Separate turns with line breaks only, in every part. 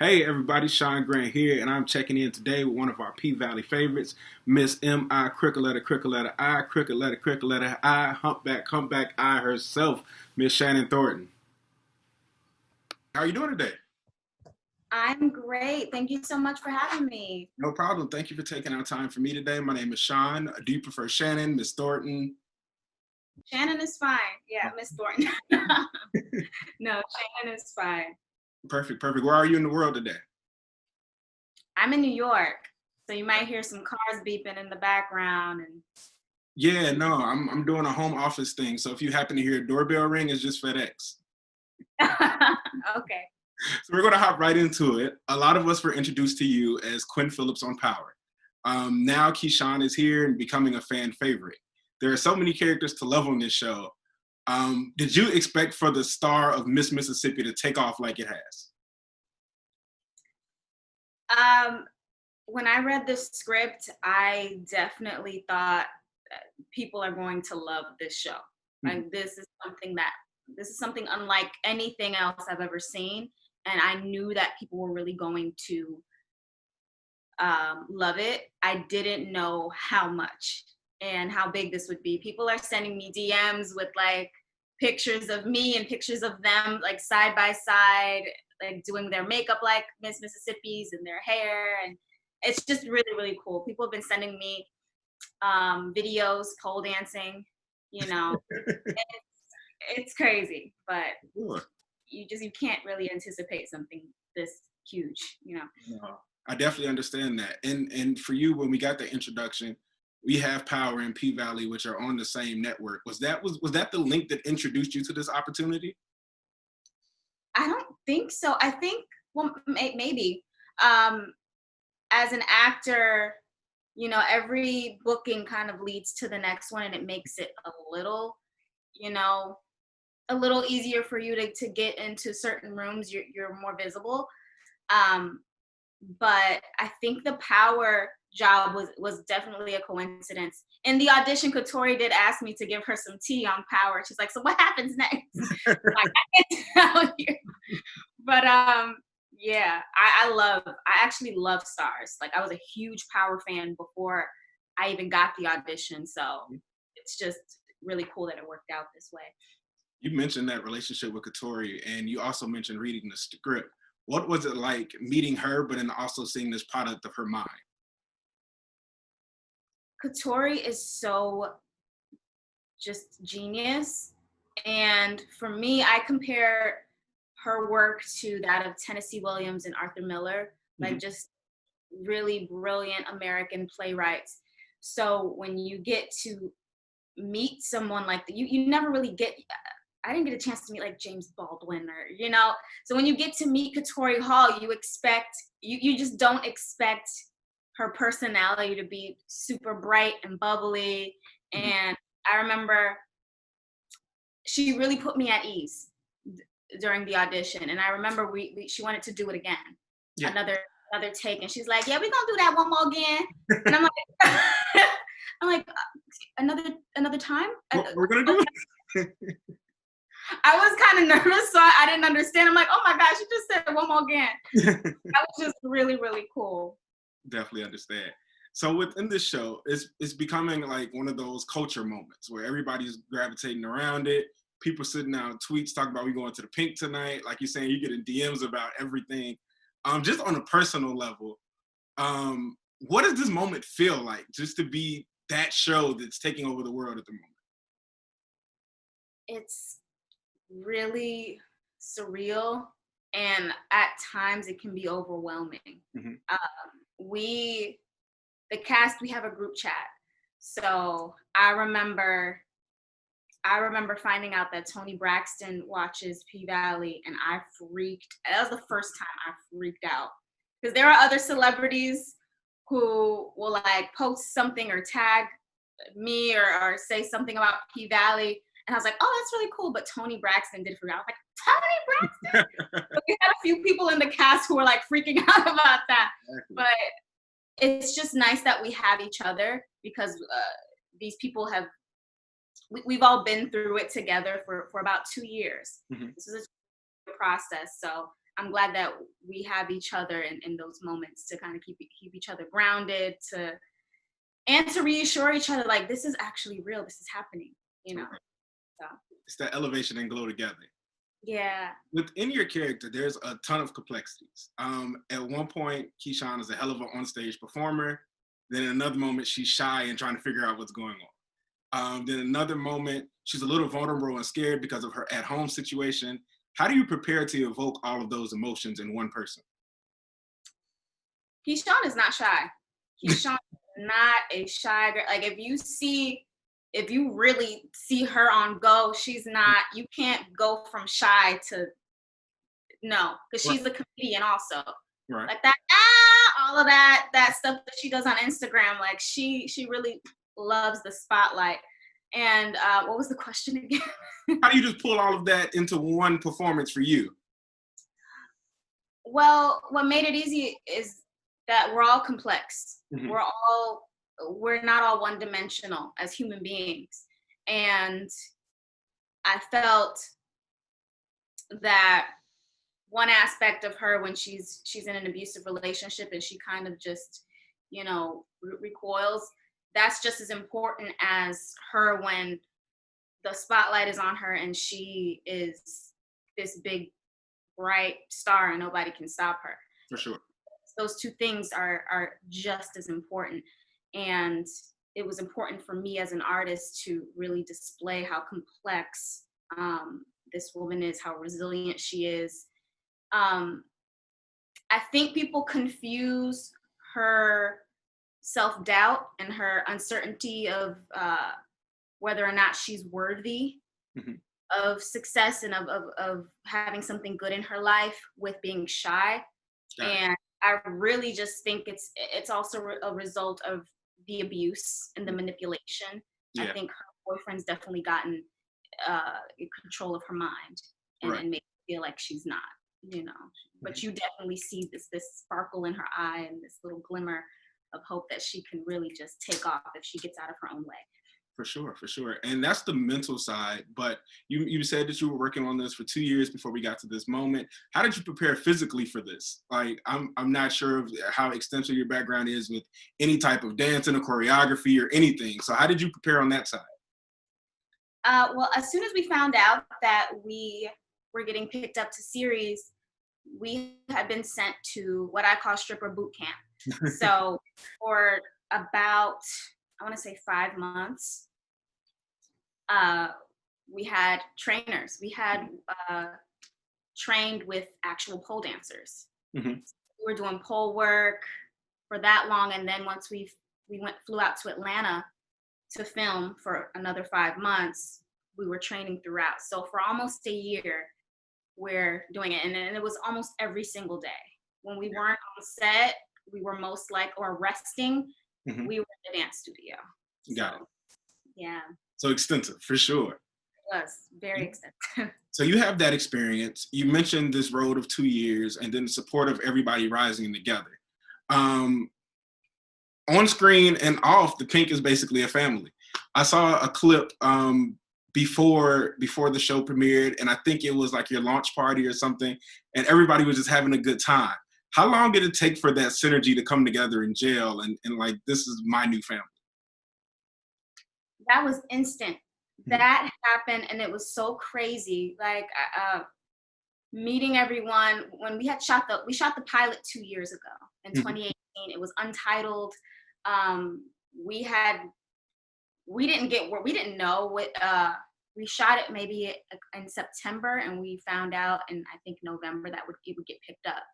Hey everybody, Sean Grant here, and I'm checking in today with one of our P Valley favorites, Miss M.I. Cricket letter I, cricket letter I, humpback I herself, Miss Shannon Thornton. How are you doing today?
I'm great. Thank you so much for having me.
No problem. Thank you for taking out time for me today. My name is Shawn. Do you prefer Shannon, Miss Thornton?
Shannon is fine. Yeah, Miss Thornton. No, Shannon is fine.
Perfect. Where are you in the world today?
I'm in New York, so you might hear some cars beeping in the background.
Yeah, no, I'm doing a home office thing. So if you happen to hear a doorbell ring, it's just FedEx.
Okay.
So we're going to hop right into it. A lot of us were introduced to you as Quinn Phillips on Power. Now Keyshawn is here and becoming a fan favorite. There are so many characters to love on this show. Did you expect for the star of Miss Mississippi to take off like it has?
When I read the script, I definitely thought people are going to love this show. Like this is something unlike anything else I've ever seen, and I knew that people were really going to love it. I didn't know how much and how big this would be. People are sending me DMs with like pictures of me and pictures of them like side by side, like doing their makeup like Miss Mississippi's and their hair, and it's just really, really cool. People have been sending me videos, pole dancing, you know. It's crazy, but
Sure.
you can't really anticipate something this huge, you know.
No, I definitely understand that. And for you, when we got the introduction, we have Power and P Valley, which are on the same network. Was that the link that introduced you to this opportunity?
I don't think so. I think, well, maybe. As an actor, you know, every booking kind of leads to the next one, and it makes it a little, you know, a little easier for you to get into certain rooms. You're more visible. But I think the Power job was definitely a coincidence. In the audition, Katori did ask me to give her some tea on Power. She's like, "So what happens next?" Like, I can't tell you. But yeah, I actually love STARZ. Like, I was a huge Power fan before I even got the audition. So it's just really cool that it worked out this way.
You mentioned that relationship with Katori, and you also mentioned reading the script. What was it like meeting her, but then also seeing this product of her mind?
Katori is so just genius. And for me, I compare her work to that of Tennessee Williams and Arthur Miller, like just really brilliant American playwrights. So when you get to meet someone like that, you never really get, I didn't get a chance to meet like James Baldwin or, you know, so when you get to meet Katori Hall, you just don't expect her personality to be super bright and bubbly. And I remember she really put me at ease during the audition. And I remember she wanted to do it again, another take, and she's like, "Yeah, we're gonna do that one more again." And I'm like, I'm like, another time.
We're gonna do it.
I was kind of nervous, so I didn't understand. I'm like, "Oh my gosh, you just said one more again." That was just really, really cool.
Definitely understand. So within this show, it's becoming like one of those culture moments where everybody's gravitating around it. People sitting out tweets talking about we going to the Pynk tonight. Like you're saying, you're getting DMs about everything. Just on a personal level, what does this moment feel like just to be that show that's taking over the world at the moment?
It's really surreal, and at times it can be overwhelming. The cast, we have a group chat. So I remember finding out that Toni Braxton watches P Valley, and that was the first time I freaked out. Because there are other celebrities who will like post something or tag me or say something about P Valley. And I was like, "Oh, that's really cool." But Toni Braxton did freak out. I was like, "Toni Braxton?" But we had a few people in the cast who were like freaking out about that.
Exactly.
But it's just nice that we have each other, because these people we've all been through it together for about 2 years. This is a process. So I'm glad that we have each other in those moments to kind of keep each other grounded, and to reassure each other, like, this is actually real, this is happening, you know. So
It's that elevation and glow together.
yeah.
Within your character, there's a ton of complexities. At one point, Keyshawn is a hell of an on-stage performer. Then in another moment, she's shy and trying to figure out what's going on. Then another moment, she's a little vulnerable and scared because of her at-home situation. How do you prepare to evoke all of those emotions in one person?
Keyshawn is not shy. Keyshawn is not a shy girl. Like, if you really see her on go, she's not, you can't go from shy to no, because
Right.
she's a comedian also.
Right.
Like that, all of that stuff that she does on Instagram, like she really loves the spotlight. And what was the question again?
How do you just pull all of that into one performance for you?
Well, what made it easy is that we're all complex.
Mhm.
We're not all one dimensional as human beings. And I felt that one aspect of her when she's in an abusive relationship and she kind of just, recoils, that's just as important as her when the spotlight is on her and she is this big bright star and nobody can stop her.
For sure.
Those two things are just as important. And it was important for me as an artist to really display how complex this woman is, how resilient she is. I think people confuse her self-doubt and her uncertainty of whether or not she's worthy
Mhm.
of success and of having something good in her life with being shy.
Got it.
And I really just think it's also a result of the abuse and the manipulation. I
Yeah.
think her boyfriend's definitely gotten in control of her mind and,
Right.
and make her feel like she's not, you know. But you definitely see this sparkle in her eye and this little glimmer of hope that she can really just take off if she gets out of her own way.
For sure, for sure. And that's the mental side. But you said that you were working on this for 2 years before we got to this moment. How did you prepare physically for this? Like, I'm not sure of how extensive your background is with any type of dancing or choreography or anything. So how did you prepare on that side?
Well, as soon as we found out that we were getting picked up to series, we had been sent to what I call stripper boot camp. So for about, I want to say 5 months, we had trainers. We had trained with actual pole dancers.
Mhm.
We were doing pole work for that long, and then once we flew out to Atlanta to film for another 5 months, we were training throughout. So for almost a year, we're doing it, and it was almost every single day. When we weren't on set, we were most like or resting.
Mhm.
We were in the dance studio.
Got it.
Yeah,
So extensive, for sure.
it was very extensive.
So you have that experience. You mentioned this road of 2 years and then the support of everybody rising together. Um, on screen and off, the Pynk is basically a family. I saw a clip before the show premiered, and I think it was like your launch party or something, and everybody was just having a good time. How long did it take for that synergy to come together in jail and like, this is my new family?
That was instant.
Mhm.
That happened, and it was so crazy. Like meeting everyone when we shot the pilot 2 years ago in
Mhm.
2018. It was untitled. Um, we had we didn't get where we didn't know what we shot it maybe in September, and we found out in I think November that it would get picked up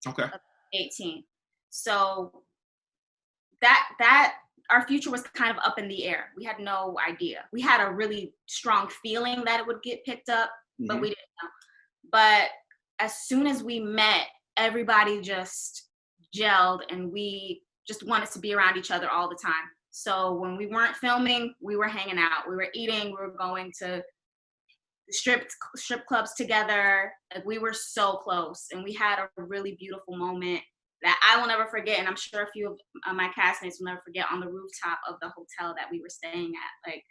Okay.
of 18. So that our future was kind of up in the air. We had no idea. We had a really strong feeling that it would get picked up, but
Mhm.
we didn't know. But as soon as we met, everybody just gelled and we just wanted to be around each other all the time. So when we weren't filming, we were hanging out, we were eating, we were going to strip clubs together. Like, we were so close, and we had a really beautiful moment that I will never forget. And I'm sure a few of my castmates will never forget, on the rooftop of the hotel that we were staying at. Like,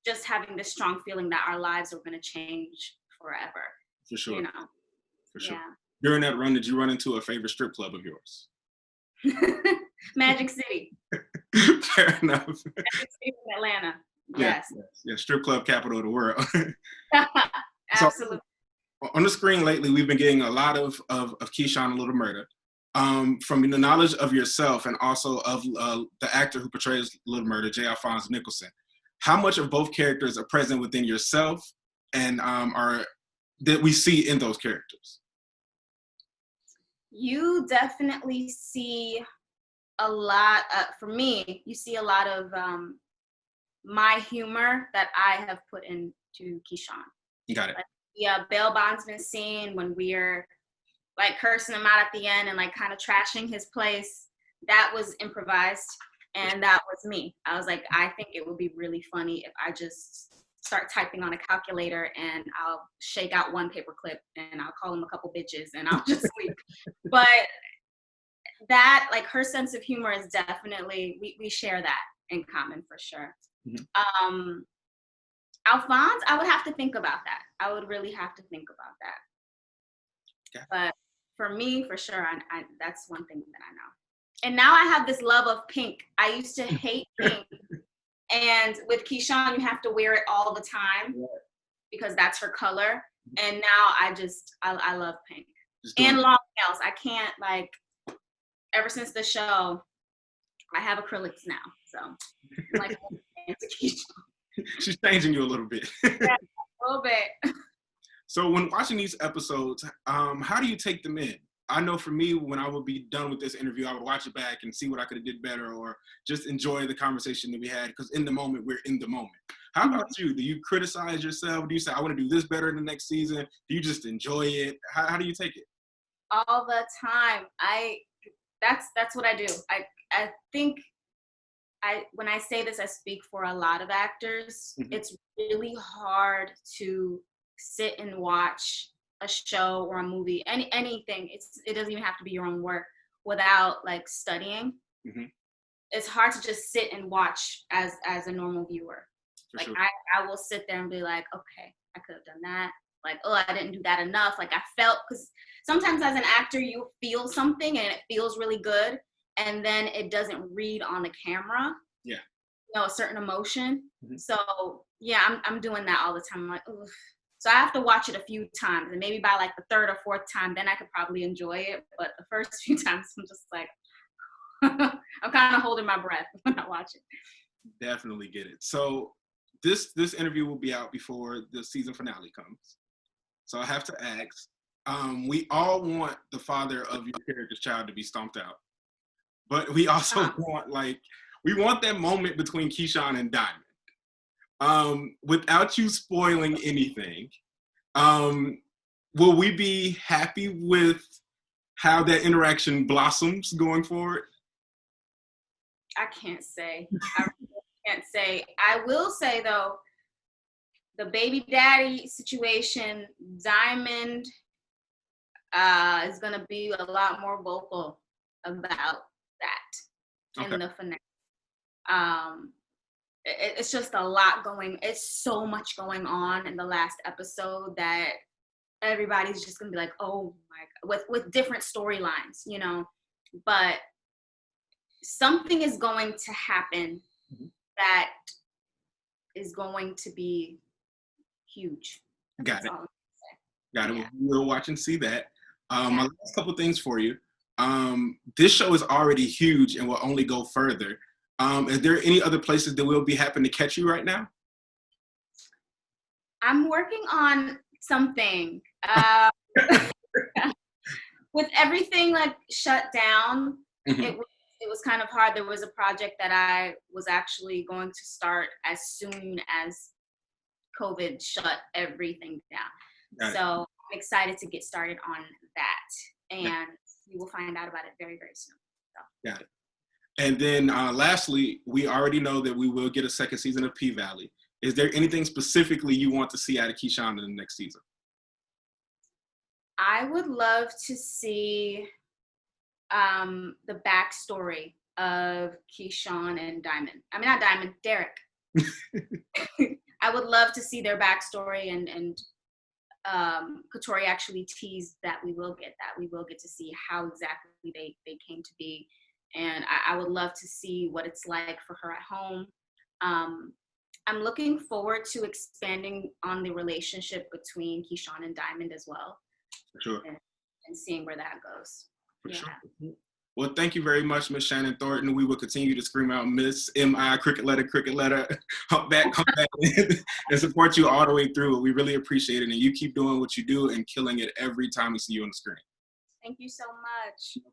just having this strong feeling that our lives are going to change forever.
For
You
sure.
know,
For sure.
yeah.
During that run, did you run into a favorite strip club of yours?
Magic City.
Fair enough.
Magic City in Atlanta.
Yeah,
Yes.
yeah, strip club capital of the world.
Absolutely.
So, on the screen lately, we've been getting a lot of Keyshawn, a Little Murder. From the knowledge of yourself and also of the actor who portrays Little Murder, J. Alphonse Nicholson, how much of both characters are present within yourself and are that we see in those characters?
You definitely see a lot, for me, you see a lot of my humor that I have put into Keyshawn.
You got it.
Like, yeah, bail bondsman scene when we're like cursing him out at the end and like kind of trashing his place, that was improvised and that was me. I was like, I think it would be really funny if I just start typing on a calculator and I'll shake out one paperclip and I'll call him a couple bitches and I'll just leave. But that, like, her sense of humor is definitely, we share that in common for sure. Mm-hmm. Alphonse, I would have to think about that. I would really have to think about that. Okay. But for me, for sure, I that's one thing that I know. And now I have this love of pink. I used to hate pink. And with Keyshawn, you have to wear it all the time because that's her color. And now I love pink. And long nails. I can't, like, ever since the show, I have acrylics now. So, like,
she's changing you a little bit.
Yeah, a little bit.
So when watching these episodes, how do you take them in? I know for me, when I would be done with this interview, I would watch it back and see what I could have did better or just enjoy the conversation that we had because in the moment, we're in the moment. How about you? Do you criticize yourself? Do you say, I want to do this better in the next season? Do you just enjoy it? How do you take it?
All the time. That's what I do. I think when I say this, I speak for a lot of actors. Mm-hmm. It's really hard to sit and watch a show or a movie, anything. It doesn't even have to be your own work without, like, studying. Mm-hmm. It's hard to just sit and watch as a normal viewer. For like, sure. I will sit there and be like, okay, I could have done that. Like, oh, I didn't do that enough. Like, I felt, because sometimes as an actor, you feel something and it feels really good. And then it doesn't read on the camera. Yeah. You know, a certain emotion. Mm-hmm. So yeah, I'm doing that all the time. I'm like, oof. So I have to watch it a few times, and maybe by like the third or fourth time, then I could probably enjoy it. But the first few times, I'm just like, I'm kind of holding my breath when I watch it.
Definitely get it. So this interview will be out before the season finale comes. So I have to ask, we all want the father of your character's child to be stomped out. But we also want that moment between Keyshawn and Diamond. Without you spoiling anything, will we be happy with how that interaction blossoms going forward?
I can't say. I really can't say. I will say, though, the baby daddy situation, Diamond is going to be a lot more vocal about that in the finale. It's just a lot it's so much going on in the last episode that everybody's just gonna be like, oh my God, with different storylines, you know, but something is going to happen that is going to be huge.
Got it. Yeah. We'll watch and see that. My last couple things for you. This show is already huge and will only go further. Is there any other places that we'll be happy to catch you right now?
I'm working on something. With everything like shut down, it was kind of hard. There was a project that I was actually going to start as soon as COVID shut everything down. So I'm excited to get started on that. And we will find out about it very, very soon. So.
Got it. And then lastly, we already know that we will get a second season of P-Valley. Is there anything specifically you want to see out of Keyshawn in the next season?
I would love to see the backstory of Keyshawn and Diamond. I mean, not Diamond, Derek. I would love to see their backstory and Katori actually teased that we will get that. We will get to see how exactly they came to be. And I would love to see what it's like for her at home. I'm looking forward to expanding on the relationship between Keyshawn and Diamond as well.
For sure.
And seeing where that goes.
For sure. Well, thank you very much, Miss Shannon Thornton. We will continue to scream out Miss M.I. cricket letter, come back, and support you all the way through. We really appreciate it. And you keep doing what you do and killing it every time we see you on the screen.
Thank you so much.